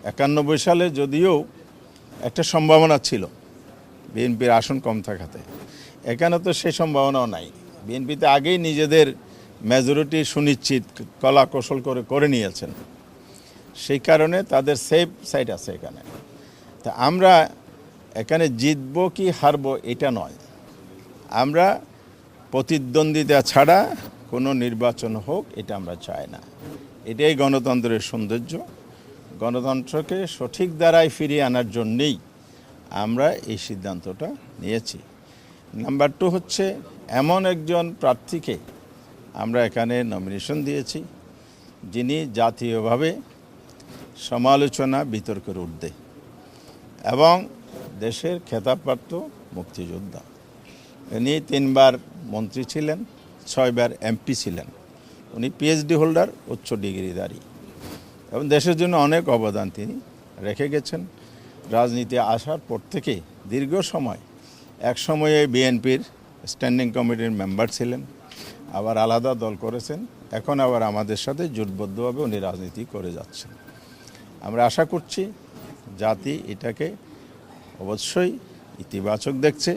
91 সালে যদিও একটা সম্ভাবনা ছিল বিএনপির আসন কম থাকাতে, এখানে তো সেই সম্ভাবনাও নাই। বিএনপিতে আগেই নিজেদের মেজরিটি সুনিশ্চিত কলা কৌশল করে নিয়েছেন, সেই কারণে তাদের সেফ সাইড আছে এখানে। তা আমরা এখানে জিতব কি হারব এটা নয়, আমরা প্রতিদ্বন্দ্বিতা ছাড়া কোনো নির্বাচন হোক এটা আমরা চাই না। এটাই গণতন্ত্রের সৌন্দর্য। গণতন্ত্রকে সঠিক দ্বারায় ফিরিয়ে আনার জন্যেই আমরা এই সিদ্ধান্তটা নিয়েছি। নাম্বার 2 হচ্ছে এমন একজন প্রার্থীকে আমরা এখানে নমিনেশন দিয়েছি যিনি জাতীয়ভাবে সমালোচনা বিতর্কের ঊর্ধ্বে এবং দেশের খেতাবপ্রাপ্ত মুক্তিযোদ্ধা। ইনি 3 বার মন্ত্রী ছিলেন, 6 বার এমপি ছিলেন। উনি পিএইচডি হোল্ডার, উচ্চ ডিগ্রিধারী এবং দেশের জন্য অনেক অবদান তিনি রেখে গেছেন। রাজনীতি আসার পর থেকে দীর্ঘ সময় এক সময়ে বিএনপির স্ট্যান্ডিং কমিটির মেম্বার ছিলেন, আবার আলাদা দল করেছেন, এখন আবার আমাদের সাথে জোটবদ্ধভাবে উনি রাজনীতি করে যাচ্ছেন। আমরা আশা করছি জাতি এটাকে অবশ্যই ইতিবাচক দেখছে।